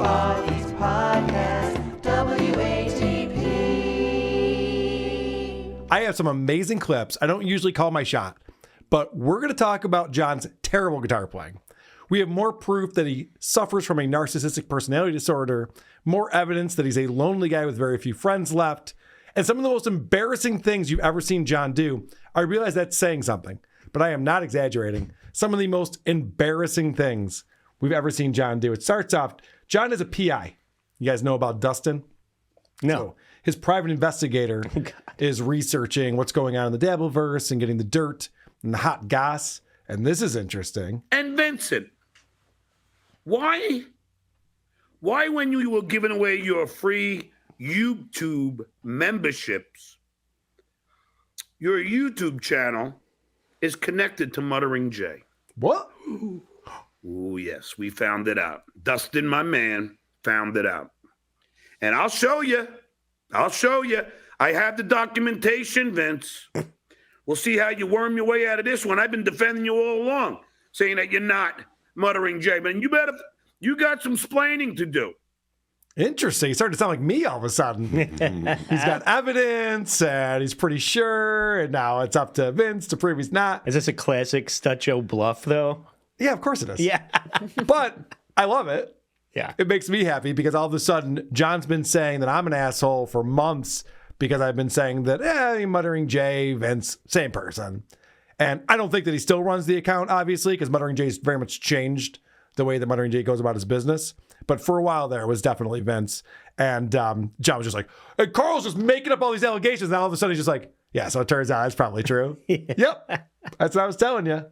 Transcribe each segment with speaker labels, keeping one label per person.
Speaker 1: East Podcast, WATP.
Speaker 2: I have some amazing clips. I don't usually call my shot, but we're going to talk about John's terrible guitar playing. We have more proof that he suffers from a narcissistic personality disorder, more evidence that he's a lonely guy with very few friends left, and some of the most embarrassing things you've ever seen John do. I realize that's saying something, but I am not exaggerating. Some of the most embarrassing things we've ever seen John do. It starts off, John is a PI. You guys know about Dustin? No. So his private investigator is researching what's going on in the Dabbleverse and getting the dirt and the hot goss. And this is interesting.
Speaker 3: And Vincent, why when you were giving away your free YouTube memberships, your YouTube channel is connected to Muttering Jay?
Speaker 2: What?
Speaker 3: Oh, yes, we found it out. Dustin, my man, found it out. And I'll show you. I have the documentation, Vince. We'll see how you worm your way out of this one. I've been defending you all along, saying that you're not Muttering Jay. But you got some splaining to do.
Speaker 2: Interesting. He's starting to sound like me all of a sudden. He's got evidence, and he's pretty sure, and now it's up to Vince to prove he's not.
Speaker 4: Is this a classic StutJo bluff, though?
Speaker 2: Yeah, of course it is.
Speaker 4: Yeah.
Speaker 2: But I love it.
Speaker 4: Yeah.
Speaker 2: It makes me happy because all of a sudden, John's been saying that I'm an asshole for months because I've been saying that, Muttering Jay, Vince, same person. And I don't think that he still runs the account, obviously, because Muttering Jay's very much changed the way that Muttering Jay goes about his business. But for a while there, it was definitely Vince. And John was just like, hey, Carl's just making up all these allegations. And all of a sudden, he's just like, yeah, so it turns out it's probably true. Yep. That's what I was telling you.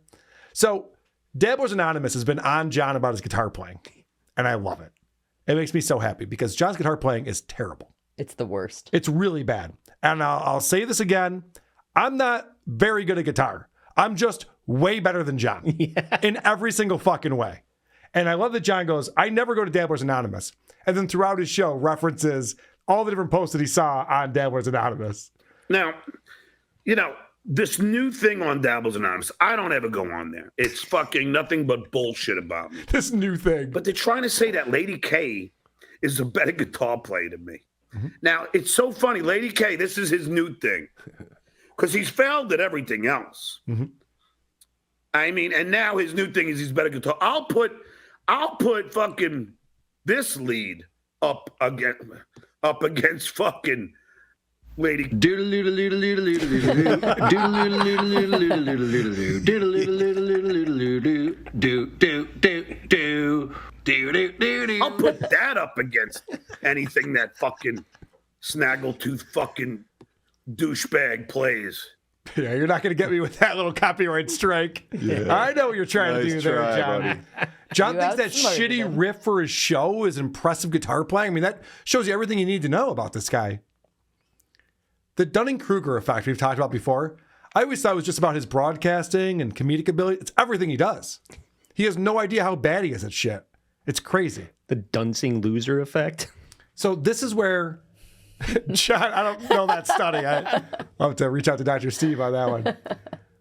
Speaker 2: So Dabblers Anonymous has been on John about his guitar playing. And I love it. It makes me so happy because John's guitar playing is terrible.
Speaker 5: It's the worst.
Speaker 2: It's really bad. And I'll say this again. I'm not very good at guitar. I'm just way better than John in every single fucking way. And I love that John goes, I never go to Dabblers Anonymous. And then throughout his show references all the different posts that he saw on Dabblers Anonymous.
Speaker 3: Now, this new thing on Dabblers Anonymous, I don't ever go on there. It's fucking nothing but bullshit about me.
Speaker 2: This new thing.
Speaker 3: But they're trying to say that Lady K is a better guitar player than me. Mm-hmm. Now, it's so funny. Lady K, this is his new thing. Because he's failed at everything else. Mm-hmm. I mean, and now his new thing is he's better guitar. I'll put fucking this lead up against fucking Lady. I'll put that up against anything that fucking snaggletooth fucking douchebag plays.
Speaker 2: Yeah, you're not going to get me with that little copyright strike. Yeah. I know what you're trying to do there, John. Buddy. John thinks that shitty riff for his show is impressive guitar playing. I mean, that shows you everything you need to know about this guy. The Dunning-Kruger effect we've talked about before, I always thought it was just about his broadcasting and comedic ability. It's everything he does. He has no idea how bad he is at shit. It's crazy.
Speaker 4: The Dunsing loser effect.
Speaker 2: So this is where... John, I don't know that study. I'll have to reach out to Dr. Steve on that one.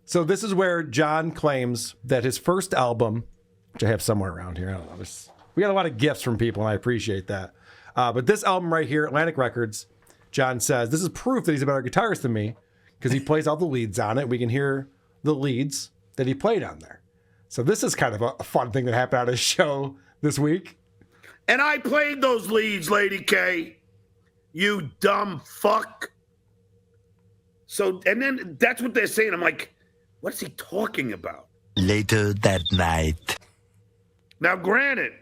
Speaker 2: So this is where John claims that his first album, which I have somewhere around here, I don't know. We got a lot of gifts from people, and I appreciate that. But this album right here, Atlantic Records, John says, this is proof that he's a better guitarist than me because he plays all the leads on it. We can hear the leads that he played on there. So this is kind of a fun thing that happened on his show this week.
Speaker 3: And I played those leads, Lady K. You dumb fuck. So, and then that's what they're saying. I'm like, what is he talking about?
Speaker 6: Later that night.
Speaker 3: Now, granted,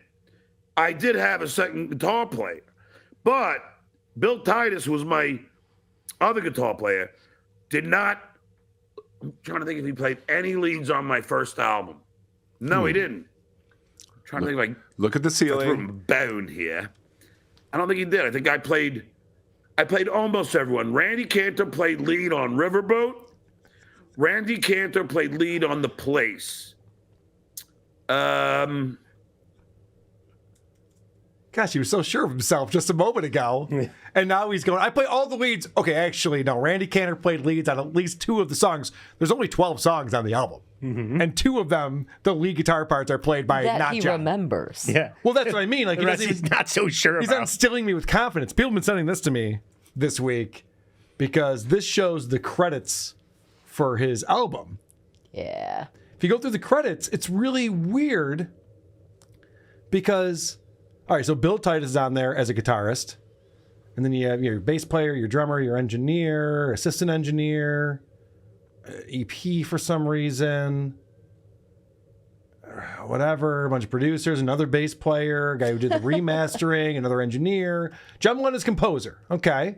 Speaker 3: I did have a second guitar player, but Bill Titus was my other guitar player. Did not, I'm trying to think if he played any leads on my first album. No, he didn't. I'm trying to think like.
Speaker 7: Look at the ceiling.
Speaker 3: Bone here. I don't think he did. I think I played almost everyone. Randy Cantor played lead on Riverboat. Randy Cantor played lead on The Place.
Speaker 2: Gosh, he was so sure of himself just a moment ago. And now he's going, I play all the leads. Okay, actually, no. Randy Cantor played leads on at least 2 of the songs. There's only 12 songs on the album. And 2 of them, the lead guitar parts are played by
Speaker 5: that
Speaker 2: not
Speaker 5: he
Speaker 2: John.
Speaker 5: remembers.
Speaker 4: Yeah.
Speaker 2: Well, that's what I mean. Like,
Speaker 4: The rest he's not so sure
Speaker 2: he's
Speaker 4: about.
Speaker 2: instilling me with confidence. People have been sending this to me this week because this shows the credits for his album.
Speaker 5: Yeah.
Speaker 2: If you go through the credits, it's really weird because, all right, so Bill Titus is on there as a guitarist. And then you have your bass player, your drummer, your engineer, assistant engineer, EP for some reason, whatever, a bunch of producers, another bass player, a guy who did the remastering, another engineer. John Melendez, composer. Okay.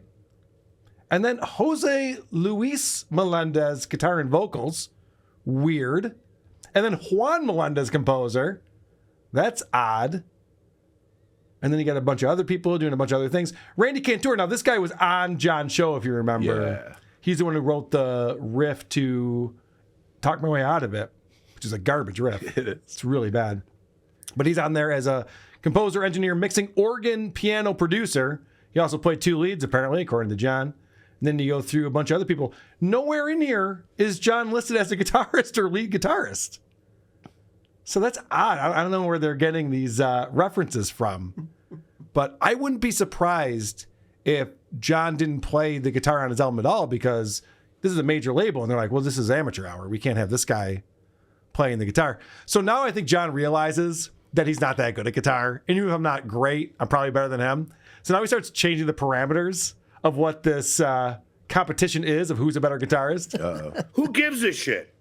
Speaker 2: And then Jose Luis Melendez, guitar and vocals. Weird. And then Juan Melendez, composer. That's odd. And then you got a bunch of other people doing a bunch of other things. Randy Cantor. Now, this guy was on John's show, if you remember.
Speaker 7: Yeah.
Speaker 2: He's the one who wrote the riff to Talk My Way Out of It, which is a garbage riff. It's really bad. But he's on there as a composer, engineer, mixing, organ, piano producer. He also played 2 leads, apparently, according to John. And then you go through a bunch of other people. Nowhere in here is John listed as a guitarist or lead guitarist. So that's odd. I don't know where they're getting these references from. But I wouldn't be surprised if John didn't play the guitar on his album at all, because this is a major label. And they're like, well, this is amateur hour. We can't have this guy playing the guitar. So now I think John realizes that he's not that good at guitar. And even if I'm not great, I'm probably better than him. So now he starts changing the parameters of what this competition is of who's a better guitarist.
Speaker 3: Who gives a shit?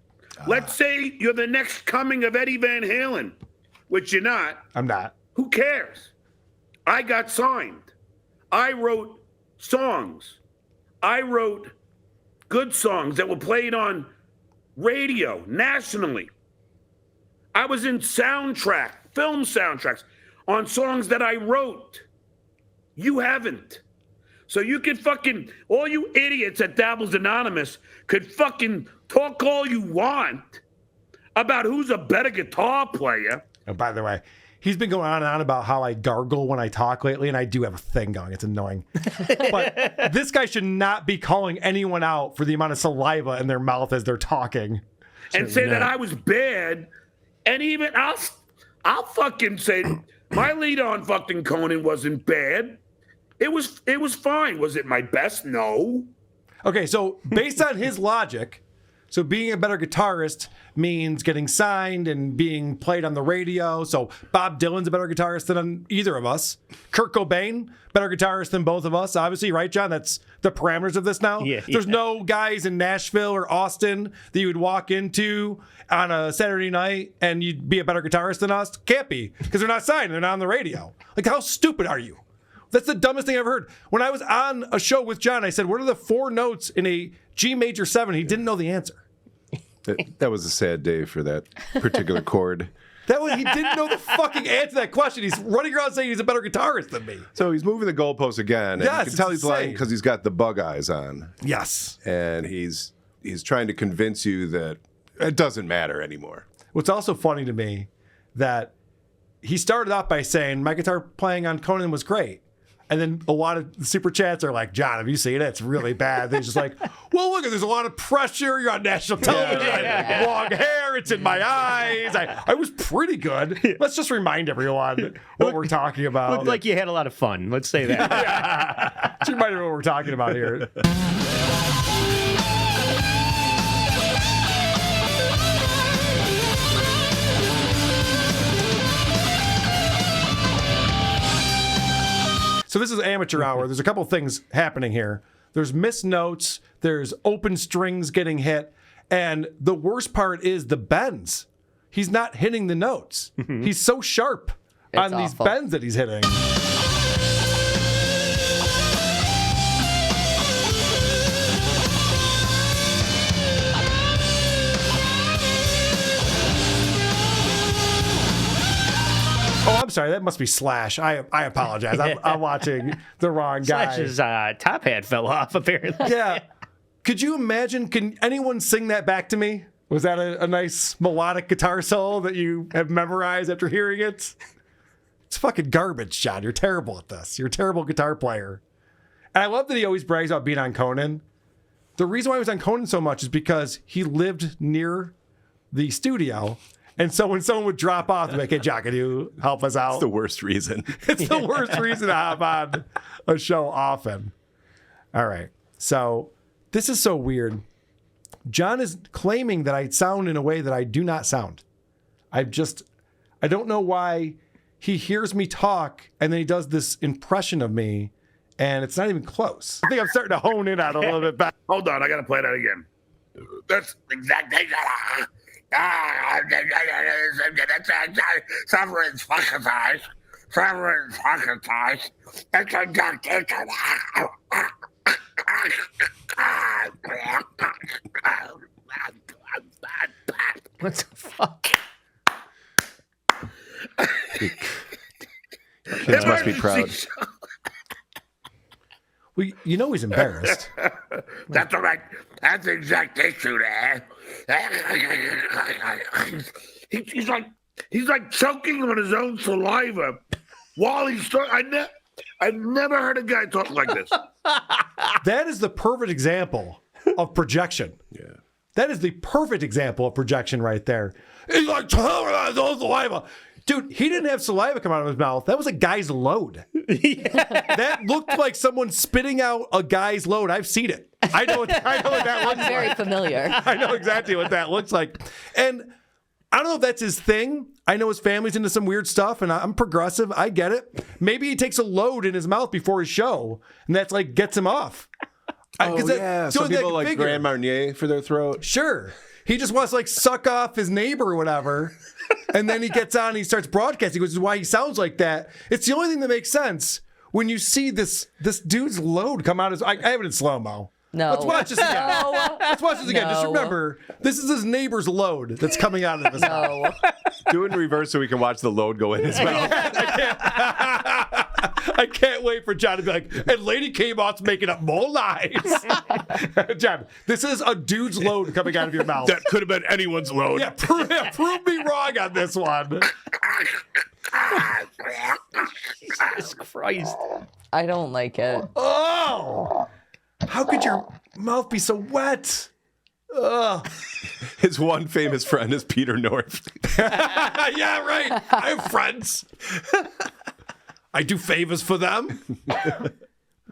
Speaker 3: Let's say you're the next coming of Eddie Van Halen, which you're not.
Speaker 2: I'm not.
Speaker 3: Who cares? I got signed. I wrote songs. I wrote good songs that were played on radio nationally. I was in film soundtracks on songs that I wrote. You haven't. So you can fucking, all you idiots at Dabbles Anonymous could fucking talk all you want about who's a better guitar player.
Speaker 2: And by the way, he's been going on and on about how I gargle when I talk lately, and I do have a thing going. It's annoying. But this guy should not be calling anyone out for the amount of saliva in their mouth as they're talking.
Speaker 3: And say that I was bad. And even I'll fucking say my lead on fucking Conan wasn't bad. It was fine. Was it my best? No.
Speaker 2: Okay, so based on his logic, so being a better guitarist means getting signed and being played on the radio. So Bob Dylan's a better guitarist than either of us. Kurt Cobain, better guitarist than both of us. Obviously, right, John? That's the parameters of this now.
Speaker 4: Yeah,
Speaker 2: There's no guys in Nashville or Austin that you would walk into on a Saturday night and you'd be a better guitarist than us. Can't be, because they're not signed. They're not on the radio. Like, how stupid are you? That's the dumbest thing I've heard. When I was on a show with John, I said, what are the 4 notes in a G major 7? He didn't know the answer.
Speaker 7: That was a sad day for that particular chord.
Speaker 2: He didn't know the fucking answer to that question. He's running around saying he's a better guitarist than me.
Speaker 7: So he's moving the goalposts again. And
Speaker 2: Yes,
Speaker 7: you can tell
Speaker 2: it's
Speaker 7: he's lying
Speaker 2: insane.
Speaker 7: because he's got the bug eyes on.
Speaker 2: Yes.
Speaker 7: And he's trying to convince you that it doesn't matter anymore.
Speaker 2: What's also funny to me that he started off by saying my guitar playing on Conan was great. And then a lot of super chats are like, John, have you seen it? It's really bad. They're just like, well, look, there's a lot of pressure. You're on national television. I have long hair. It's in my eyes. I was pretty good. Let's just remind everyone what we're talking about.
Speaker 4: Looked like you had a lot of fun. Let's say that.
Speaker 2: Just remind everyone what we're talking about here. So this is amateur hour. There's a couple things happening here. There's missed notes. There's open strings getting hit. And the worst part is the bends. He's not hitting the notes. He's so sharp on these
Speaker 5: awful.
Speaker 2: bends that he's hitting. Oh, I'm sorry. That must be Slash. I apologize. I'm watching the wrong guy.
Speaker 4: Slash's top hat fell off, apparently.
Speaker 2: Yeah. Could you imagine? Can anyone sing that back to me? Was that a nice melodic guitar solo that you have memorized after hearing it? It's fucking garbage, John. You're terrible at this. You're a terrible guitar player. And I love that he always brags about being on Conan. The reason why he was on Conan so much is because he lived near the studio. And so when someone would drop off, they'd be like, hey, John, can you help us out?
Speaker 7: It's the worst reason.
Speaker 2: It's the worst reason to hop on a show often. All right. So this is so weird. John is claiming that I sound in a way that I do not sound. I don't know why he hears me talk and then he does this impression of me and it's not even close. I think I'm starting to hone in on it a little bit better.
Speaker 3: Hold on, I gotta play that again. That's exactly. Sovereign's fucking eyes. Sovereign's fucking eyes. It's
Speaker 4: What the fuck?
Speaker 7: Kids must be proud.
Speaker 2: Well, you know he's embarrassed.
Speaker 3: That's all right. That's the exact issue there. He's like choking on his own saliva while he's talking. I've never heard a guy talk like this.
Speaker 2: That is the perfect example of projection.
Speaker 7: Yeah.
Speaker 2: That is the perfect example of projection right there. He's like choking on his own saliva. Dude, he didn't have saliva come out of his mouth. That was a guy's load. That looked like someone spitting out a guy's load. I've seen it. I know what that looks like.
Speaker 5: Very familiar.
Speaker 2: I know exactly what that looks like. And I don't know if that's his thing. I know his family's into some weird stuff, and I'm progressive. I get it. Maybe he takes a load in his mouth before his show, and that's like gets him off.
Speaker 7: Some people like Grand Marnier for their throat.
Speaker 2: Sure. He just wants to like suck off his neighbor or whatever. And then he gets on and he starts broadcasting, which is why he sounds like that. It's the only thing that makes sense when you see this dude's load come out. I have it in slow-mo.
Speaker 5: No.
Speaker 2: Let's watch this again.
Speaker 5: No.
Speaker 2: Let's watch this again. Just
Speaker 5: No.
Speaker 2: remember, this is his neighbor's load that's coming out of his mouth.
Speaker 5: No.
Speaker 7: Do it in reverse so we can watch the load go in his mouth.
Speaker 2: I can't wait for John to be like, and Lady K-Bot's making up more lies. John, this is a dude's load coming out of your mouth.
Speaker 7: That could have been anyone's load.
Speaker 2: Yeah, prove me wrong on this one.
Speaker 4: Jesus Christ.
Speaker 5: I don't like it.
Speaker 2: Oh! How could your mouth be so wet? Ugh.
Speaker 7: His one famous friend is Peter North.
Speaker 2: Yeah, right. I have friends. I do favors for them.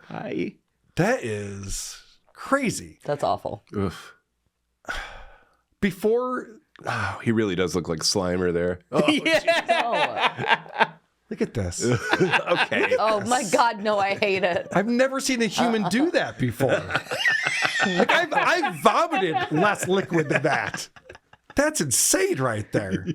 Speaker 4: Hi.
Speaker 2: That is crazy.
Speaker 5: That's awful.
Speaker 7: Oof.
Speaker 2: Before,
Speaker 7: Oh, he really does look like Slimer there. Oh,
Speaker 5: Oh.
Speaker 2: look at this.
Speaker 7: okay.
Speaker 5: Oh my God, no, I hate it.
Speaker 2: I've never seen a human do that before. Like I've vomited less liquid than that. That's insane right there.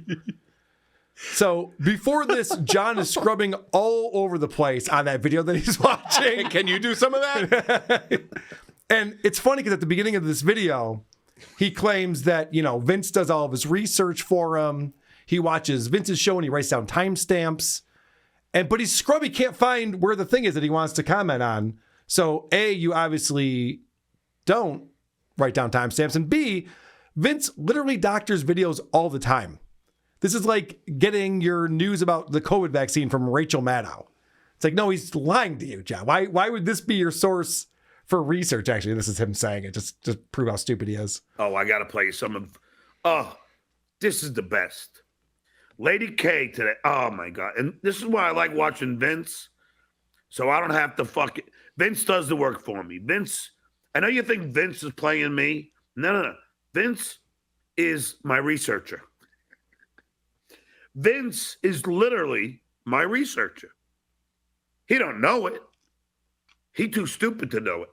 Speaker 2: So before this, John is scrubbing all over the place on that video that he's watching.
Speaker 7: Can you do some of that?
Speaker 2: And it's funny because at the beginning of this video, he claims that, Vince does all of his research for him. He watches Vince's show and he writes down timestamps. But he's scrubby, can't find where the thing is that he wants to comment on. So A, you obviously don't write down timestamps. And B, Vince literally doctors videos all the time. This is like getting your news about the COVID vaccine from Rachel Maddow. It's like, no, he's lying to you, John. Why would this be your source for research? Actually, this is him saying it just to prove how stupid he is.
Speaker 3: Oh, I got to play you some of. Oh, this is the best. Lady K today. Oh, my God. And this is why I like watching Vince. So I don't have to fuck it. Vince does the work for me. Vince, I know you think Vince is playing me. No. Vince is my researcher. Vince is literally my researcher. He don't know it. He too stupid to know it.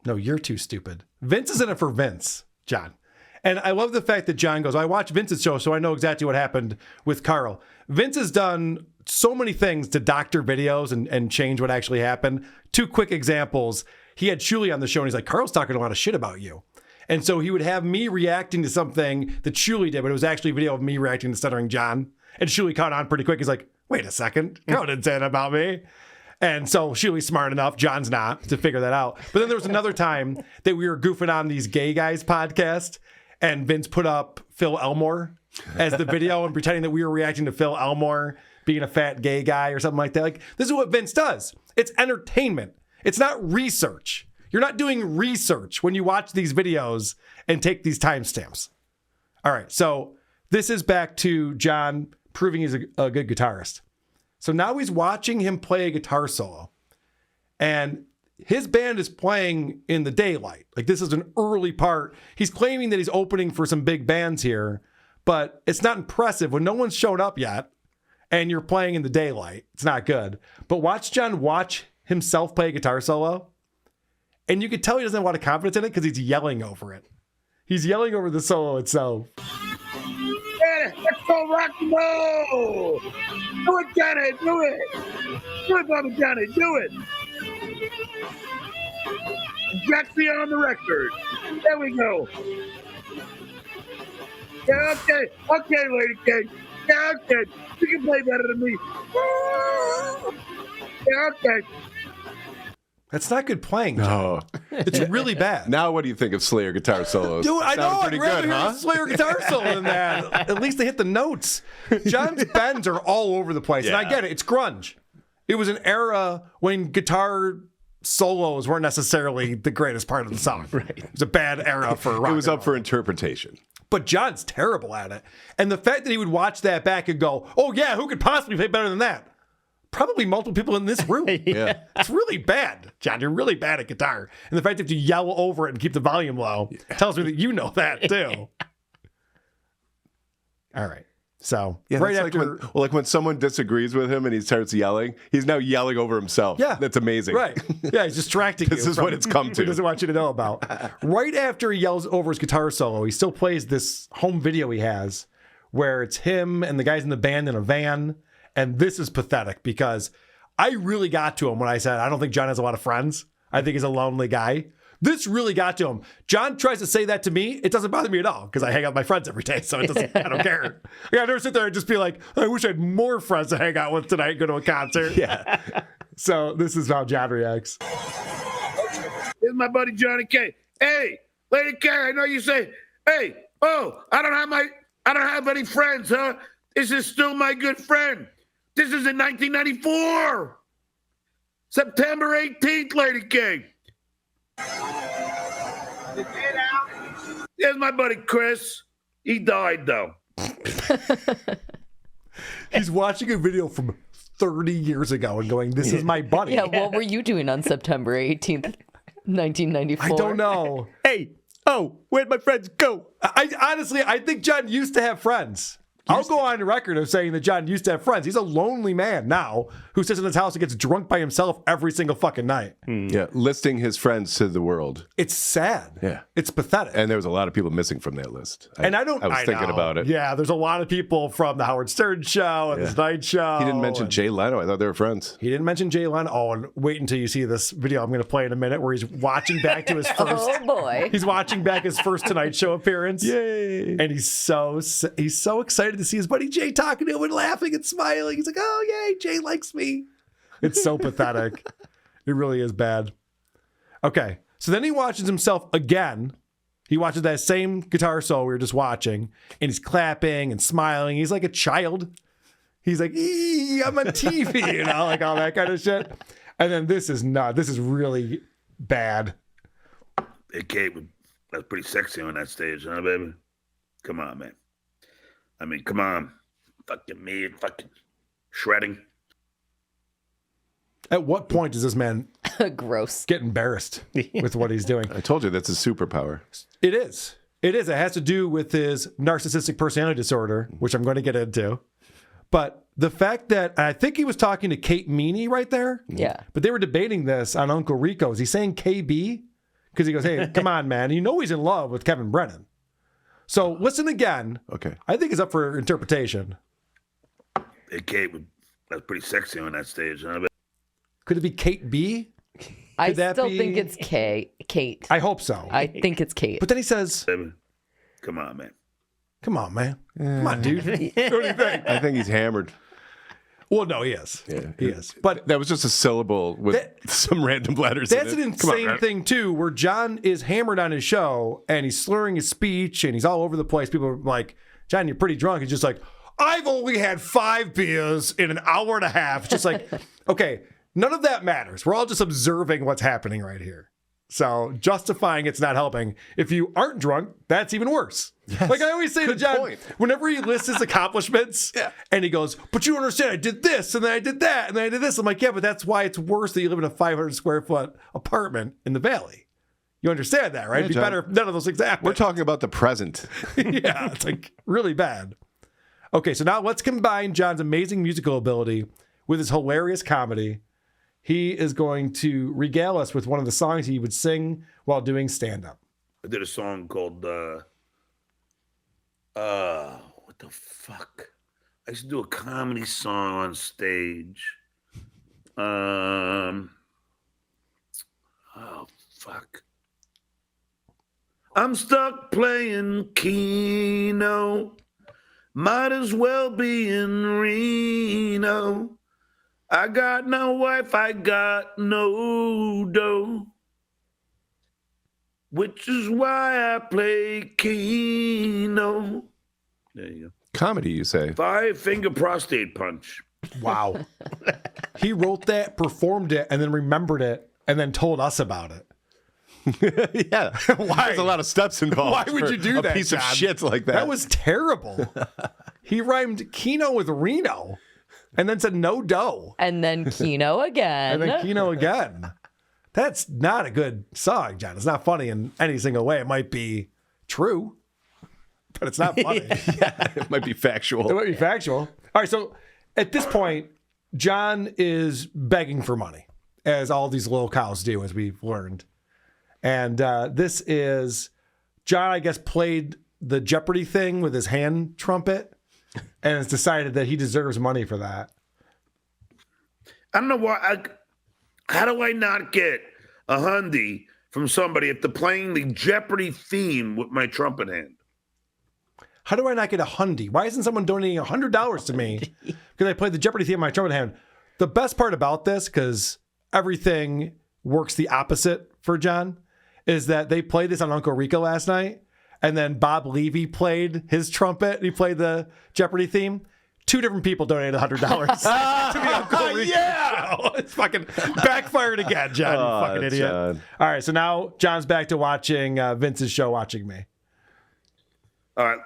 Speaker 2: No, you're too stupid. Vince is in it for Vince, John. And I love the fact that John goes, I watch Vince's show, so I know exactly what happened with Carl. Vince has done so many things to doctor videos and change what actually happened. 2 quick examples. He had Shuli on the show, and he's like, Carl's talking a lot of shit about you. And so he would have me reacting to something that Shuli did, but it was actually a video of me reacting to Stuttering John. And Shuli caught on pretty quick. He's like, wait a second. Carl didn't say that about me. And so Shuli's smart enough, John's not, to figure that out. But then there was another time that we were goofing on these gay guys podcast, and Vince put up Phil Elmore as the video and pretending that we were reacting to Phil Elmore being a fat gay guy or something like that. Like, this is what Vince does. It's entertainment. It's not research. You're not doing research when you watch these videos and take these timestamps. All right, so this is back to John proving he's a good guitarist. So now he's watching him play a guitar solo. And his band is playing in the daylight. Like, this is an early part. He's claiming that he's opening for some big bands here, but it's not impressive when no one's shown up yet and you're playing in the daylight. It's not good. But watch John watch himself play a guitar solo, and you can tell he doesn't have a lot of confidence in it because he's yelling over it. He's yelling over the solo itself.
Speaker 3: Yeah, let's go rock and roll. Do it, Johnny. Do it. Do it, Bubba Johnny. Do it. Jackson on the record. There we go. Yeah, okay. Okay, Lady K. Yeah, okay. You can play better than me. Yeah, okay.
Speaker 2: That's not good playing, John.
Speaker 7: Oh,
Speaker 2: It's really bad.
Speaker 7: now what do you think of Slayer guitar solos?
Speaker 2: Dude, I know.
Speaker 7: Sounded
Speaker 2: I'd
Speaker 7: pretty
Speaker 2: rather
Speaker 7: good,
Speaker 2: hear
Speaker 7: huh?
Speaker 2: a Slayer guitar solo than that. At least they hit the notes. John's bends are all over the place. And I
Speaker 7: Yeah.
Speaker 2: get it. It's grunge. It was an era when guitar solos weren't necessarily the greatest part of the song. Right. It was a bad era for rock.
Speaker 7: It was
Speaker 2: and
Speaker 7: up for
Speaker 2: roll.
Speaker 7: interpretation.
Speaker 2: But John's terrible at it. And the fact that he would watch that back and go, oh, yeah, who could possibly play better than that? Probably multiple people in this room.
Speaker 7: Yeah.
Speaker 2: It's really bad, John. You're really bad at guitar. And the fact that you yell over it and keep the volume low tells me that you know that too. All right. So
Speaker 7: Yeah,
Speaker 2: right
Speaker 7: that's
Speaker 2: after,
Speaker 7: like when someone disagrees with him and he starts yelling, he's now yelling over himself.
Speaker 2: yeah,
Speaker 7: That's amazing.
Speaker 2: Right. Yeah, he's distracting you.
Speaker 7: This is
Speaker 2: from
Speaker 7: what it's come to.
Speaker 2: He doesn't want you to know about. Right after he yells over his guitar solo, he still plays this home video he has where it's him and the guys in the band in a van. And this is pathetic because I really got to him when I said, I don't think John has a lot of friends. I think he's a lonely guy. This really got to him. John tries to say that to me. It doesn't bother me at all because I hang out with my friends every day. So it doesn't, I don't care. Yeah, I never sit there and just be like, I wish I had more friends to hang out with tonight and go to a concert.
Speaker 7: Yeah.
Speaker 2: So this is how John reacts.
Speaker 3: Here's my buddy Johnny K. Hey, Lady K, I know you say, hey, oh, I don't have any friends, huh? This is still my good friend. This is in 1994. September 18th, Lady K. Here's my buddy Chris. He died, though.
Speaker 2: He's watching a video from 30 years ago and going, this is my buddy.
Speaker 5: Yeah, what were you doing on September 18th, 1994?
Speaker 2: I don't know.
Speaker 4: Hey, where'd my friends go?
Speaker 2: I honestly think John used to have friends. I'll go on record of saying that John used to have friends. He's a lonely man now who sits in his house and gets drunk by himself every single fucking night.
Speaker 7: Yeah. Listing his friends to the world.
Speaker 2: It's sad.
Speaker 7: Yeah.
Speaker 2: It's pathetic.
Speaker 7: And there was a lot of people missing from that list.
Speaker 2: I
Speaker 7: was thinking
Speaker 2: know.
Speaker 7: about it.
Speaker 2: Yeah, there's a lot of people from the Howard Stern show and the Tonight Show.
Speaker 7: He didn't mention
Speaker 2: and-
Speaker 7: Jay Leno. I thought they were friends.
Speaker 2: He didn't mention Jay Leno. Oh, and wait until you see this video I'm going to play in a minute where he's watching back to his first.
Speaker 5: Oh, boy.
Speaker 2: He's watching back his first Tonight Show appearance.
Speaker 7: Yay.
Speaker 2: And he's so excited to see his buddy Jay talking to him and laughing and smiling. He's like, oh, yay, Jay likes me. It's so pathetic. It really is bad. Okay. So then he watches himself again. He watches that same guitar solo we were just watching, and he's clapping and smiling. He's like a child. He's like, I'm on TV, you know, like all that kind of shit. And then this is really bad.
Speaker 3: Hey, Kate, that's pretty sexy on that stage, huh, baby? Come on, man. I mean, come on. Fucking me, fucking shredding.
Speaker 2: At what point does this man
Speaker 5: Gross.
Speaker 2: get embarrassed with what he's doing?
Speaker 7: I told you that's a superpower.
Speaker 2: It is. It is. It has to do with his narcissistic personality disorder, which I'm going to get into. But the fact that, and I think he was talking to Kate Meany right there.
Speaker 5: Yeah.
Speaker 2: But they were debating this on Uncle Rico. Is he saying KB? Because he goes, hey, come on, man. You know he's in love with Kevin Brennan. So listen again.
Speaker 7: Okay.
Speaker 2: I think it's up for interpretation.
Speaker 3: Hey, Kate, that's pretty sexy on that stage, huh, baby?
Speaker 2: Could it be Kate B?
Speaker 5: I
Speaker 2: Could that
Speaker 5: still
Speaker 2: be-
Speaker 5: think it's Kate.
Speaker 2: I hope so.
Speaker 5: I think it's Kate.
Speaker 2: But then he says,
Speaker 3: Baby, come on, man.
Speaker 2: come on, man. Come on, dude. What do you think?
Speaker 7: I think he's hammered.
Speaker 2: Well, no, he is.
Speaker 7: Yeah.
Speaker 2: He is. But
Speaker 7: That was just a syllable with some random letters
Speaker 2: that's
Speaker 7: in
Speaker 2: an
Speaker 7: it. Come on,
Speaker 2: insane
Speaker 7: man.
Speaker 2: thing, too, where John is hammered on his show and he's slurring his speech and he's all over the place. People are like, John, you're pretty drunk. He's just like, I've only had 5 beers in an hour and a half. Just like, okay, none of that matters. We're all just observing what's happening right here. So justifying it's not helping. If you aren't drunk, that's even worse. Yes. Like I always say to John, whenever he lists his accomplishments and he goes, but you don't understand, I did this and then I did that and then I did this. I'm like, yeah, but that's why it's worse that you live in a 500 square foot apartment in the valley. You understand that, right? It'd be better if none of those things happen.
Speaker 7: We're talking about the present.
Speaker 2: Yeah, it's like really bad. Okay, so now let's combine John's amazing musical ability with his hilarious comedy. He is going to regale us with one of the songs he would sing while doing stand-up.
Speaker 3: I did a song called, what the fuck? I used to do a comedy song on stage. Oh, fuck. I'm stuck playing Keno. Might as well be in Reno. I got no wife, I got no dough. Which is why I play Keno. There you go.
Speaker 7: Comedy, you say?
Speaker 3: 5-finger prostate punch.
Speaker 2: Wow. He wrote that, performed it, and then remembered it, and then told us about it.
Speaker 7: Yeah.
Speaker 2: Why?
Speaker 7: There's a lot of steps involved.
Speaker 2: Why would you do that,
Speaker 7: A piece
Speaker 2: John?
Speaker 7: of shit like that.
Speaker 2: That was terrible. He rhymed Keno with Reno and then said no dough.
Speaker 5: And then Keno again.
Speaker 2: And then Keno again. That's not a good song, John. It's not funny in any single way. It might be true, but it's not funny.
Speaker 7: Yeah, it might be factual.
Speaker 2: It might be factual. All right, so at this point, John is begging for money, as all these little cows do, as we've learned. And this is, John, I guess, played the Jeopardy thing with his hand trumpet and has decided that he deserves money for that.
Speaker 3: I don't know why. How do I not get a hundy from somebody after playing the Jeopardy theme with my trumpet hand?
Speaker 2: How do I not get a hundy? Why isn't someone donating $100 to me because I played the Jeopardy theme with my trumpet hand? The best part about this, because everything works the opposite for John, is that they played this on Uncle Rico last night, and then Bob Levy played his trumpet. He played the Jeopardy theme. 2 different people donated $100 to the Uncle Rico show. It's fucking backfired again, John, you fucking idiot.
Speaker 7: John.
Speaker 2: All right, so now John's back to watching Vince's show, watching me.
Speaker 3: All right.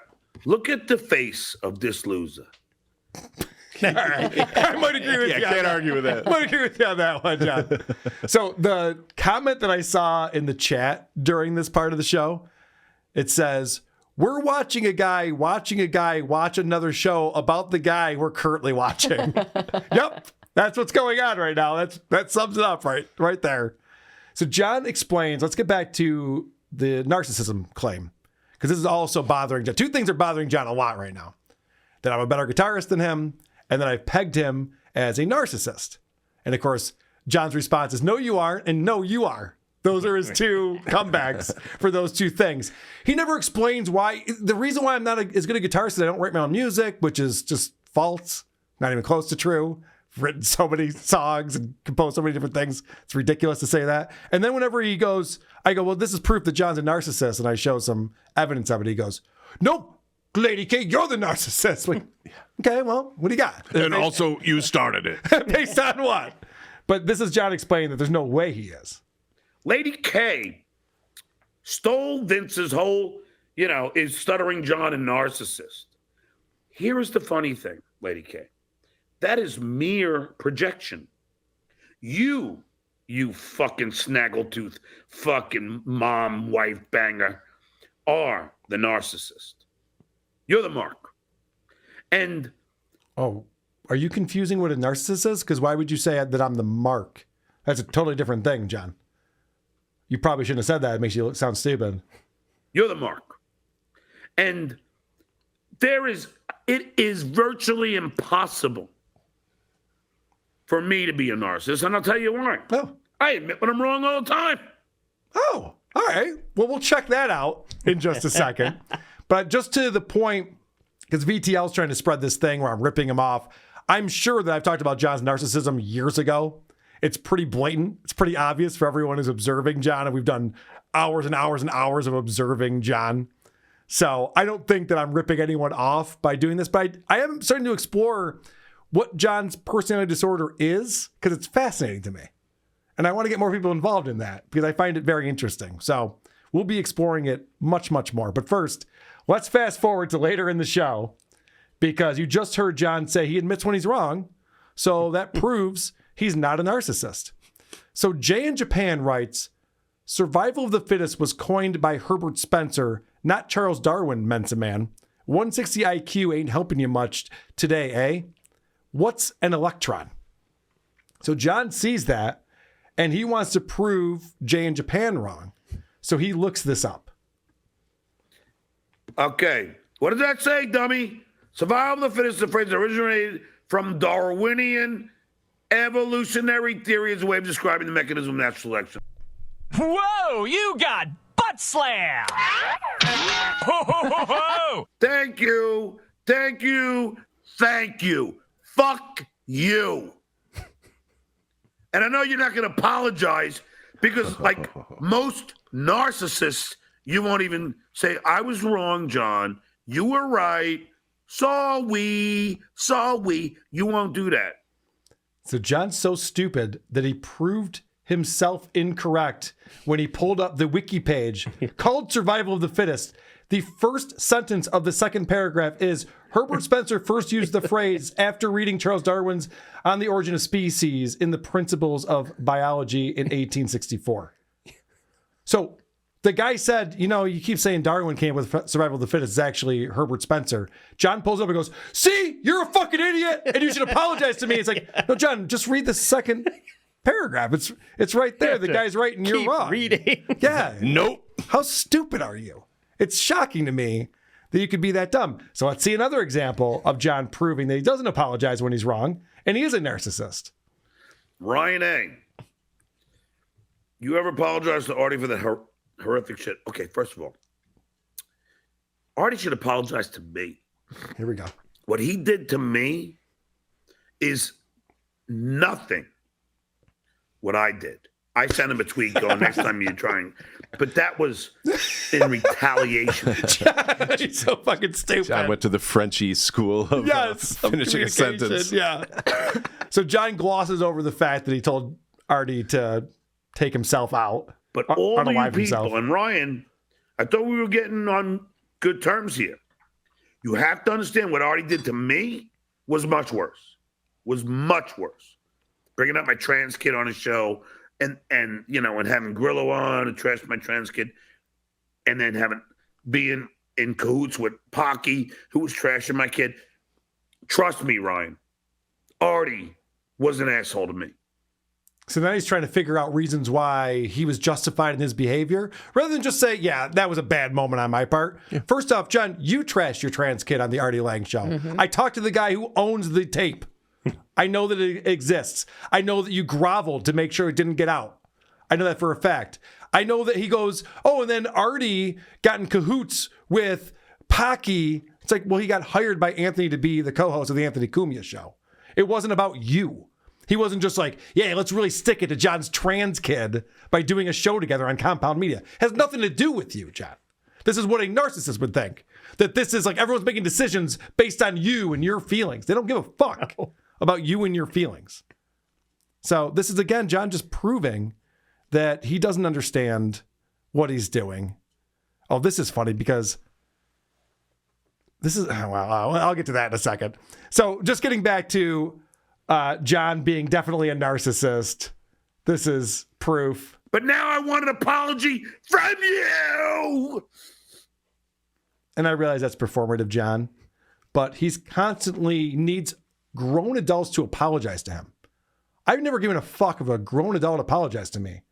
Speaker 3: Look at the face of this loser.
Speaker 2: All right. I might agree with you.
Speaker 7: I can't argue with that.
Speaker 2: I might agree with you on that one, John. So the comment that I saw in the chat during this part of the show, it says, we're watching a guy watch another show about the guy we're currently watching. Yep. That's what's going on right now. That sums it up right there. So John explains, let's get back to the narcissism claim, because this is also bothering John. 2 things are bothering John a lot right now. That I'm a better guitarist than him, and then I've pegged him as a narcissist. And of course, John's response is, no, you aren't, and no, you are. Those are his 2 comebacks for those 2 things. He never explains why. The reason why I'm not as good a guitarist is I don't write my own music, which is just false, not even close to true. I've written so many songs and composed so many different things. It's ridiculous to say that. And then whenever he goes, I go, well, this is proof that John's a narcissist, and I show some evidence of it. He goes, nope. Lady K, you're the narcissist. Like, okay, well, what do you got?
Speaker 3: And also, you started it.
Speaker 2: Based on what? But this is John explaining that there's no way he is.
Speaker 3: Lady K stole Vince's whole, is Stuttering John a narcissist? Here is the funny thing, Lady K. That is mere projection. You fucking snaggletooth, fucking mom, wife banger, are the narcissist. You're the mark. And
Speaker 2: oh, are you confusing what a narcissist is? Because why would you say that I'm the mark? That's a totally different thing, John. You probably shouldn't have said that. It makes you sound stupid.
Speaker 3: You're the mark. And it is virtually impossible for me to be a narcissist. And I'll tell you why.
Speaker 2: Oh.
Speaker 3: I admit when I'm wrong all the time.
Speaker 2: Oh, all right. Well, we'll check that out in just a second. But just to the point, because VTL's trying to spread this thing where I'm ripping him off, I'm sure that I've talked about John's narcissism years ago. It's pretty blatant. It's pretty obvious for everyone who's observing John. And we've done hours and hours and hours of observing John. So I don't think that I'm ripping anyone off by doing this, but I am starting to explore what John's personality disorder is because it's fascinating to me. And I want to get more people involved in that because I find it very interesting. So we'll be exploring it much, much more. But first, let's fast forward to later in the show because you just heard John say he admits when he's wrong. So that proves he's not a narcissist. So Jay in Japan writes, survival of the fittest was coined by Herbert Spencer, not Charles Darwin, Mensa man. 160 IQ ain't helping you much today, eh? What's an electron? So John sees that, and he wants to prove Jay in Japan wrong. So he looks this up.
Speaker 3: Okay. What does that say, dummy? Survival of the fittest is a phrase that originated from Darwinian evolutionary theory as a way of describing the mechanism of natural selection.
Speaker 8: Whoa, you got butt slam! Ho, ho, ho, ho!
Speaker 3: Thank you. Thank you. Thank you. Fuck you. And I know you're not going to apologize because, like most narcissists, you won't even say, I was wrong, John. You were right. Sorry. You won't do that.
Speaker 2: So John's so stupid that he proved himself incorrect when he pulled up the wiki page called Survival of the Fittest. The first sentence of the second paragraph is Herbert Spencer first used the phrase after reading Charles Darwin's On the Origin of Species in the Principles of Biology in 1864. So the guy said, you know, you keep saying Darwin came up with Survival of the Fittest. It's actually Herbert Spencer. John pulls up and goes, see, you're a fucking idiot and you should apologize to me. It's like, no, John, just read the second paragraph. It's right there. The guy's right and you're wrong.
Speaker 4: Reading.
Speaker 2: Yeah.
Speaker 7: Nope.
Speaker 2: How stupid are you? It's shocking to me that you could be that dumb. So let's see another example of John proving that he doesn't apologize when he's wrong, and he is a narcissist.
Speaker 3: Ryan A. You ever apologize to Artie for that horrific shit? Okay, first of all, Artie should apologize to me.
Speaker 2: Here we go.
Speaker 3: What he did to me is nothing what I did. I sent him a tweet going, next time you're trying. But that was in retaliation.
Speaker 2: He's so fucking stupid.
Speaker 7: John went to the Frenchie school of
Speaker 2: of
Speaker 7: finishing a sentence.
Speaker 2: Yeah. So John glosses over the fact that he told Artie to take himself out.
Speaker 3: But all of you
Speaker 2: unalive
Speaker 3: people,
Speaker 2: himself.
Speaker 3: and Ryan, I thought we were getting on good terms here. You have to understand what Artie did to me was much worse. Bringing up my trans kid on his show and you know, and having Grillo on and trash my trans kid, and then being in cahoots with Pocky, who was trashing my kid. Trust me, Ryan, Artie was an asshole to me.
Speaker 2: So now he's trying to figure out reasons why he was justified in his behavior, rather than just say, yeah, that was a bad moment on my part. Yeah. First off, John, you trashed your trans kid on the Artie Lang show. Mm-hmm. I talked to the guy who owns the tape. I know that it exists. I know that you groveled to make sure it didn't get out. I know that for a fact. I know that he goes, oh, and then Artie got in cahoots with Pocky. It's like, well, he got hired by Anthony to be the co-host of the Anthony Cumia show. It wasn't about you. He wasn't just like, yeah, let's really stick it to John's trans kid by doing a show together on Compound Media. It has nothing to do with you, John. This is what a narcissist would think. That this is like everyone's making decisions based on you and your feelings. They don't give a fuck about you and your feelings. So this is, again, John just proving that he doesn't understand what he's doing. Oh, this is funny because this is, well, I'll get to that in a second. So just getting back to John being definitely a narcissist. This is proof.
Speaker 3: But now I want an apology from you.
Speaker 2: And I realize that's performative, John, but he's constantly needs grown adults to apologize to him. I've never given a fuck if a grown adult apologized to me.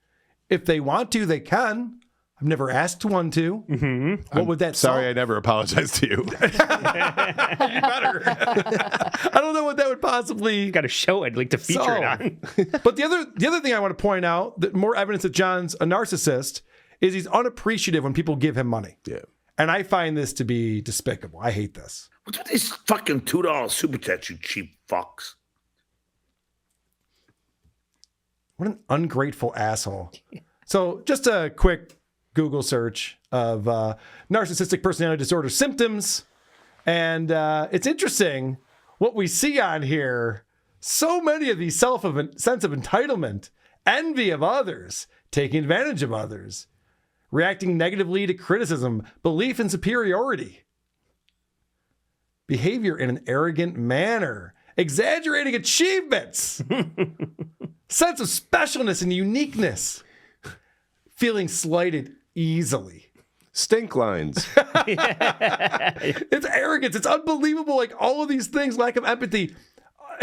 Speaker 2: If they want to, they can. I've never asked one to. Mm-hmm. What would that
Speaker 7: Sorry,
Speaker 2: solve?
Speaker 7: I never apologized to you.
Speaker 2: You better. I don't know what that would possibly.
Speaker 4: Got a show I'd like to feature it on.
Speaker 2: But the other thing I want to point out, that more evidence that John's a narcissist, is he's unappreciative when people give him money.
Speaker 7: Yeah.
Speaker 2: And I find this to be despicable. I hate this.
Speaker 3: What's with this fucking $2 super chat, you cheap fucks?
Speaker 2: What an ungrateful asshole. So just a quick Google search of narcissistic personality disorder symptoms. And it's interesting what we see on here. So many of these sense of entitlement, envy of others, taking advantage of others, reacting negatively to criticism, belief in superiority, behavior in an arrogant manner, exaggerating achievements, sense of specialness and uniqueness, feeling slighted easily.
Speaker 7: Stink lines.
Speaker 2: It's arrogance. It's unbelievable. Like all of these things, lack of empathy,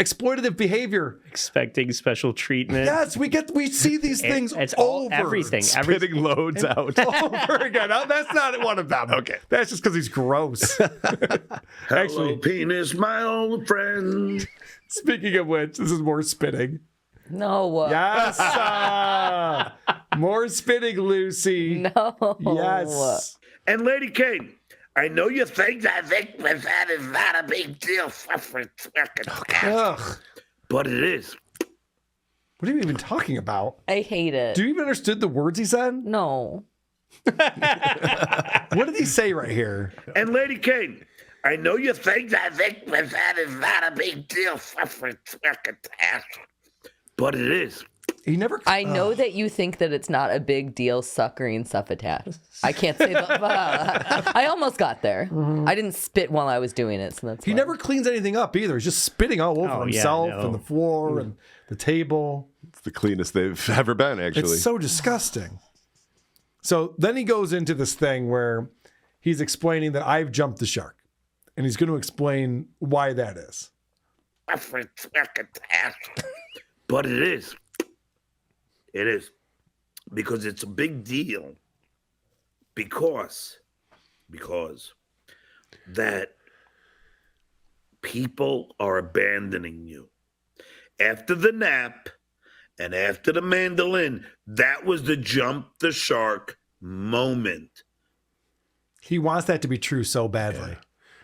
Speaker 2: exploitative behavior,
Speaker 4: Expecting special treatment.
Speaker 2: Yes, we see these things
Speaker 4: It's
Speaker 2: over.
Speaker 4: everything.
Speaker 7: Spitting loads out.
Speaker 2: Over again. Now, that's not one of them. Okay. That's just because he's gross.
Speaker 3: Hello, penis, my old friend.
Speaker 2: Speaking of which, this is more spitting.
Speaker 5: No.
Speaker 2: Yes. More spitting, Lucy.
Speaker 5: No.
Speaker 2: Yes.
Speaker 3: And Lady K, I know you think that is not a big deal,
Speaker 2: Ugh.
Speaker 3: but it is.
Speaker 2: What are you even talking about?
Speaker 5: I hate it.
Speaker 2: Do you even understood the words he said?
Speaker 5: No.
Speaker 2: What did he say right here?
Speaker 3: And Lady K, I know you think that is not a big deal, but it is.
Speaker 2: He never.
Speaker 5: I know that you think that it's not a big deal suckering suffragette. I can't say that. I almost got there. I didn't spit while I was doing it, so that's
Speaker 2: He
Speaker 5: fine.
Speaker 2: never cleans anything up either. He's just spitting all over
Speaker 4: Oh, yeah,
Speaker 2: himself
Speaker 4: no.
Speaker 2: and the floor and the table.
Speaker 7: It's the cleanest they've ever been, actually.
Speaker 2: It's so disgusting. So then he goes into this thing where he's explaining that I've jumped the shark. And he's going to explain why that is.
Speaker 3: But it is. It is. Because it's a big deal. Because that people are abandoning you. After the nap and after the mandolin, that was the jump the shark moment.
Speaker 2: He wants that to be true so badly.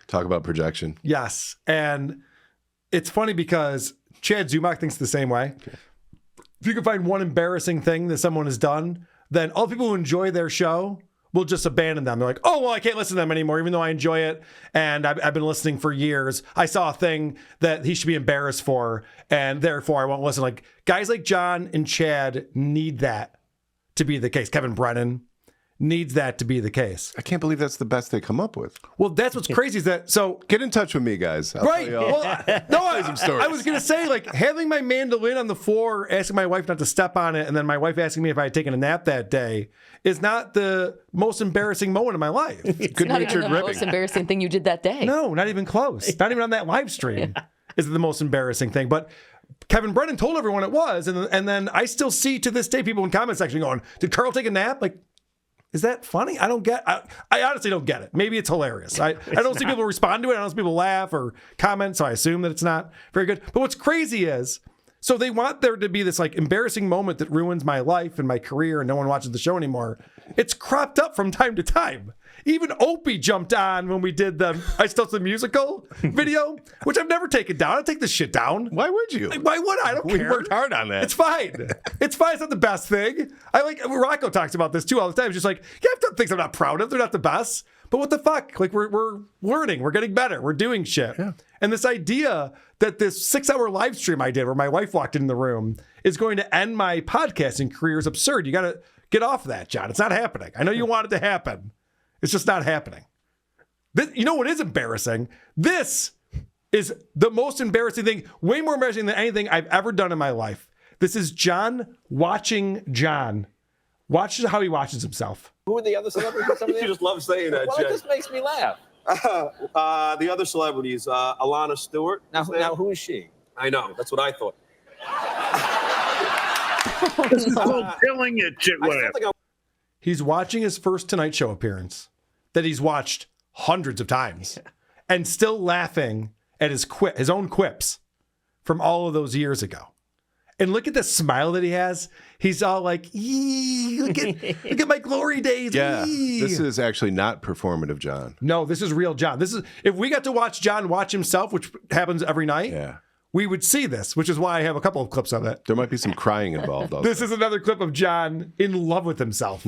Speaker 7: Talk about projection.
Speaker 2: Yes. And it's funny because Chad Zumach thinks the same way. If you can find one embarrassing thing that someone has done, then all people who enjoy their show will just abandon them. They're like, oh, well, I can't listen to them anymore, even though I enjoy it. And I've been listening for years. I saw a thing that he should be embarrassed for, and therefore I won't listen. Like guys like John and Chad need that to be the case. Kevin Brennan needs that to be the case.
Speaker 7: I can't believe that's the best they come up with.
Speaker 2: Well, that's what's crazy is that, so
Speaker 7: Get in touch with me, guys. I'll
Speaker 2: right.
Speaker 7: tell you all.
Speaker 2: Well, no, I was going to say, like, having my mandolin on the floor, asking my wife not to step on it, and then my wife asking me if I had taken a nap that day is not the most embarrassing moment of my life.
Speaker 5: Not even
Speaker 7: Good-natured
Speaker 5: the
Speaker 7: ribbing.
Speaker 5: most embarrassing thing you did that day.
Speaker 2: No, not even close. Not even on that live stream is the most embarrassing thing. But Kevin Brennan told everyone it was. And then I still see to this day people in comment section going, did Carl take a nap? Like, is that funny? I honestly don't get it. Maybe it's hilarious. I don't see people respond to it. I don't see people laugh or comment, so I assume that it's not very good. But what's crazy is, so they want there to be this like embarrassing moment that ruins my life and my career and no one watches the show anymore. It's cropped up from time to time. Even Opie jumped on when we did the I Still the Musical video, which I've never taken down. I'll take this shit down.
Speaker 7: Why would you?
Speaker 2: Why would I? I don't care.
Speaker 7: We worked hard on that.
Speaker 2: It's fine. It's fine. It's not the best thing. I like Rocco talks about this too all the time. It's just like, yeah, I've done things I'm not proud of. They're not the best. But what the fuck? Like we're learning. We're getting better. We're doing shit. Yeah. And this idea that this 6-hour live stream I did where my wife walked in the room is going to end my podcasting career is absurd. You got to get off that, John. It's not happening. I know you want it to happen. It's just not happening. You know what is embarrassing? This is the most embarrassing thing, way more embarrassing than anything I've ever done in my life. This is John watching John. Watch how he watches himself.
Speaker 9: Who are the other celebrities?
Speaker 10: You just love saying that,
Speaker 9: Well,
Speaker 10: Jay.
Speaker 9: it just makes me laugh.
Speaker 10: The other celebrities, Alana Stewart.
Speaker 9: Now, who is she?
Speaker 10: I know. That's what I thought.
Speaker 3: This is called killing it,
Speaker 10: I still think
Speaker 2: He's watching his first Tonight Show appearance that he's watched hundreds of times and still laughing at his own quips from all of those years ago. And look at the smile that he has. He's all like, "Yee, look at my glory days."
Speaker 7: Yeah,
Speaker 2: Yee."
Speaker 7: this is actually not performative, John.
Speaker 2: No, this is real John. This is if we got to watch John watch himself, which happens every night.
Speaker 7: Yeah.
Speaker 2: We would see this, which is why I have a couple of clips of it.
Speaker 7: There might be some crying involved also.
Speaker 2: This is another clip of John in love with himself.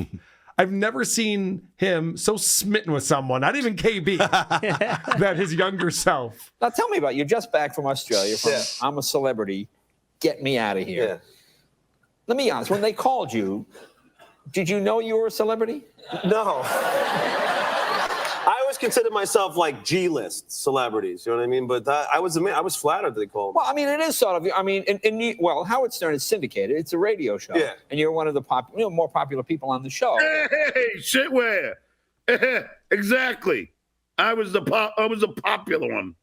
Speaker 2: I've never seen him so smitten with someone, not even KB, that his younger self.
Speaker 9: Now tell me about you. You're just back from Australia. I'm a celebrity. Get me out of here.
Speaker 10: Yeah.
Speaker 9: Let me be honest. When they called you, did you know you were a celebrity?
Speaker 10: No. I always considered myself like G-list celebrities. You know what I mean? But I was flattered that they called me.
Speaker 9: Well, I mean, it is sort of. I mean, Howard Stern is syndicated. It's a radio show.
Speaker 10: Yeah.
Speaker 9: And you're one of the more popular people on the show.
Speaker 3: Hey, shitware. Exactly. I was the popular one.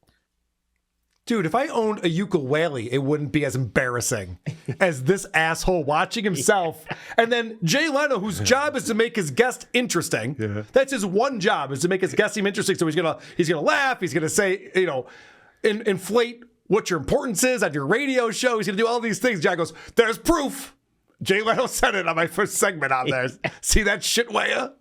Speaker 2: Dude, if I owned a ukulele, it wouldn't be as embarrassing as this asshole watching himself. And then Jay Leno, whose job is to make his guest interesting. Yeah. That's his one job, is to make his guest seem interesting. So he's gonna laugh. He's gonna say, inflate what your importance is on your radio show. He's gonna do all these things. John goes, "There's proof." Jay Leno said it on my first segment on there. See that shit, Waya?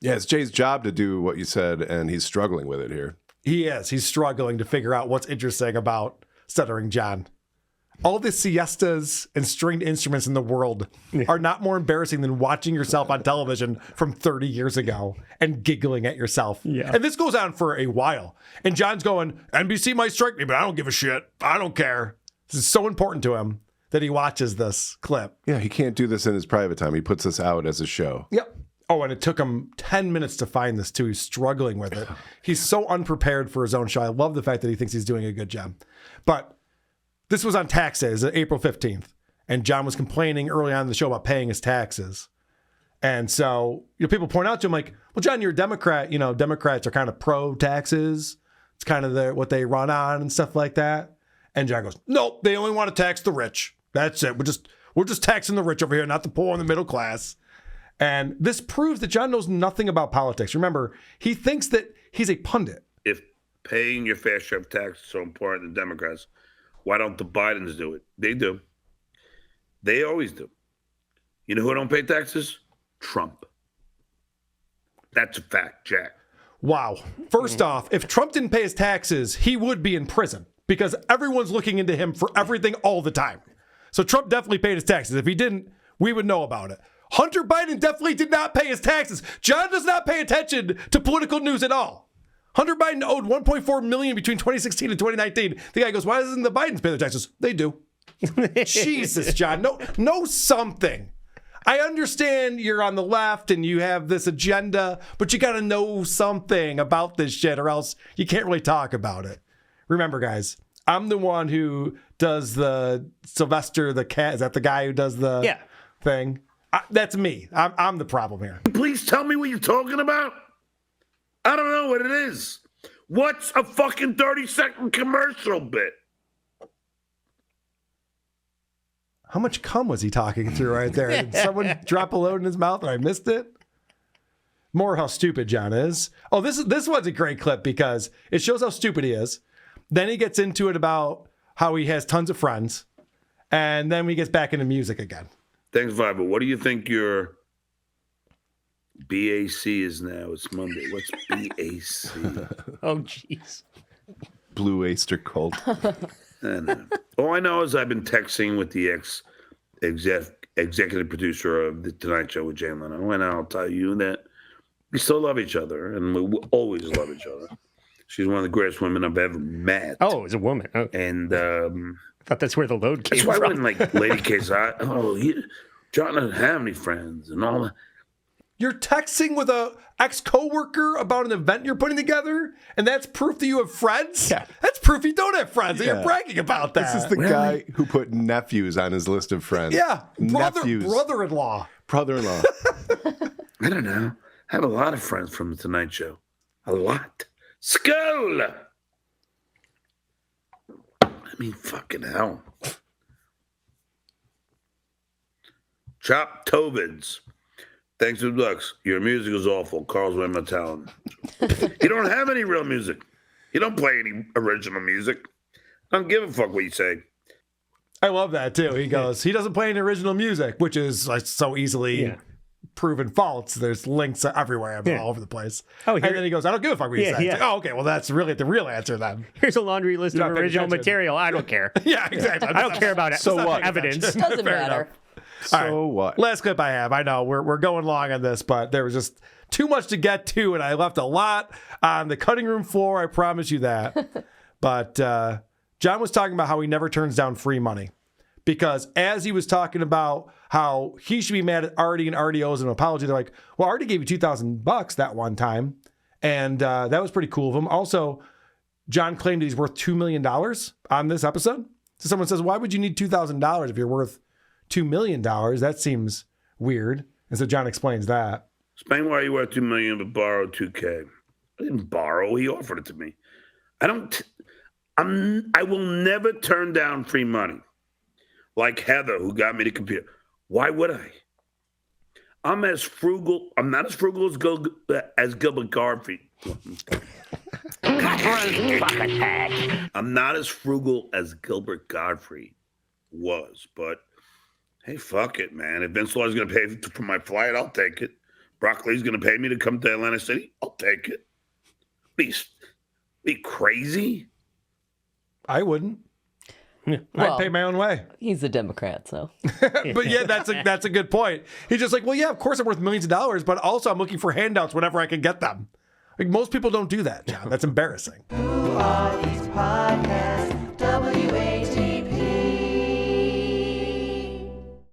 Speaker 7: Yeah, it's Jay's job to do what you said, and he's struggling with it here.
Speaker 2: He is. He's struggling to figure out what's interesting about Stuttering John. All the siestas and stringed instruments in the world are not more embarrassing than watching yourself on television from 30 years ago and giggling at yourself. Yeah. And this goes on for a while. And John's going, NBC might strike me, but I don't give a shit. I don't care. This is so important to him that he watches this clip.
Speaker 7: Yeah, he can't do this in his private time. He puts this out as a show.
Speaker 2: Yep. Oh, and it took him 10 minutes to find this, too. He's struggling with it. He's so unprepared for his own show. I love the fact that he thinks he's doing a good job. But this was on tax day, April 15th. And John was complaining early on in the show about paying his taxes. And so people point out to him like, well, John, you're a Democrat. Democrats are kind of pro-taxes. It's kind of what they run on and stuff like that. And John goes, nope, they only want to tax the rich. That's it. We're just taxing the rich over here, not the poor and the middle class. And this proves that John knows nothing about politics. Remember, he thinks that he's a pundit.
Speaker 3: If paying your fair share of tax is so important to Democrats, why don't the Bidens do it? They do. They always do. You know who don't pay taxes? Trump. That's a fact, Jack.
Speaker 2: Wow. First off, if Trump didn't pay his taxes, he would be in prison because everyone's looking into him for everything all the time. So Trump definitely paid his taxes. If he didn't, we would know about it. Hunter Biden definitely did not pay his taxes. John does not pay attention to political news at all. Hunter Biden owed $1.4 million between 2016 and 2019. The guy goes, why doesn't the Bidens pay their taxes? They do. Jesus, John. Know something. I understand you're on the left and you have this agenda, but you got to know something about this shit or else you can't really talk about it. Remember, guys, I'm the one who does the Sylvester the cat. Is that the guy who does the thing? That's me. I'm the problem here.
Speaker 3: Please tell me what you're talking about. I don't know what it is. What's a fucking 30-second commercial bit?
Speaker 2: How much cum was he talking through right there? Did someone drop a load in his mouth and I missed it? More how stupid John is. Oh, this was a great clip because it shows how stupid he is. Then he gets into it about how he has tons of friends. And then he gets back into music again.
Speaker 3: Thanks, Viber. What do you think your BAC is now? It's Monday. What's BAC?
Speaker 4: Oh, jeez.
Speaker 7: Blue Oyster Cult.
Speaker 3: I know. All I know is I've been texting with the executive producer of The Tonight Show with Jay Leno, and I'll tell you that we still love each other, and we will always love each other. She's one of the greatest women I've ever met.
Speaker 4: Oh, it's a woman. Oh.
Speaker 3: And
Speaker 4: I thought that's where the load came
Speaker 3: that's why
Speaker 4: from.
Speaker 3: when Lady K's John doesn't have any friends and all that.
Speaker 2: You're texting with a ex-coworker about an event you're putting together, and that's proof that you have friends? Yeah. That's proof you don't have friends, and you're bragging about that.
Speaker 7: This is the guy who put nephews on his list of friends.
Speaker 2: Yeah.
Speaker 7: Nephews.
Speaker 2: Brother-in-law.
Speaker 7: Brother-in-law.
Speaker 3: I don't know. I have a lot of friends from The Tonight Show. A lot. Skull! I mean, fucking hell. Chop Tovids. Thanks for the bucks. Your music is awful. Carl's way my talent. You don't have any real music. You don't play any original music. I don't give a fuck what you say.
Speaker 2: I love that, too. He goes, he doesn't play any original music, which is so easily proven false. There's links everywhere, all over the place. Oh, and then he goes, I don't give a fuck what you say. Like, oh, okay, well, that's really the real answer then.
Speaker 4: Here's a laundry list of original material. I don't care.
Speaker 2: Yeah, exactly.
Speaker 4: I don't care about it.
Speaker 2: So what?
Speaker 4: Evidence.
Speaker 5: Doesn't matter.
Speaker 7: So what?
Speaker 2: Last clip I have. I know we're going long on this, but there was just too much to get to, and I left a lot on the cutting room floor. I promise you that. But John was talking about how he never turns down free money, because as he was talking about how he should be mad at Artie, and Artie owes an apology, they're like, well, Artie gave you $2,000 that one time, and that was pretty cool of him. Also, John claimed he's worth $2 million on this episode. So someone says, why would you need $2,000 if you're worth $2 million? That seems weird. And so John explains that.
Speaker 3: Explain why you worth $2 million but borrowed $2K. I didn't borrow. He offered it to me. I will never turn down free money. Like Heather, who got me the computer. Why would I? I'm not as frugal as Gilbert Garfield. I'm not as frugal as Gilbert Godfrey was, but hey, fuck it, man. If Vince Law's going to pay for my flight, I'll take it. Brock Lee's going to pay me to come to Atlantic City, I'll take it. Be crazy?
Speaker 2: I wouldn't.
Speaker 5: Well,
Speaker 2: I'd pay my own way.
Speaker 5: He's a Democrat, so.
Speaker 2: But yeah, that's a good point. He's just like, well, yeah, of course I'm worth millions of dollars, but also I'm looking for handouts whenever I can get them. Like, most people don't do that, John. That's embarrassing.
Speaker 1: Who are these podcasts?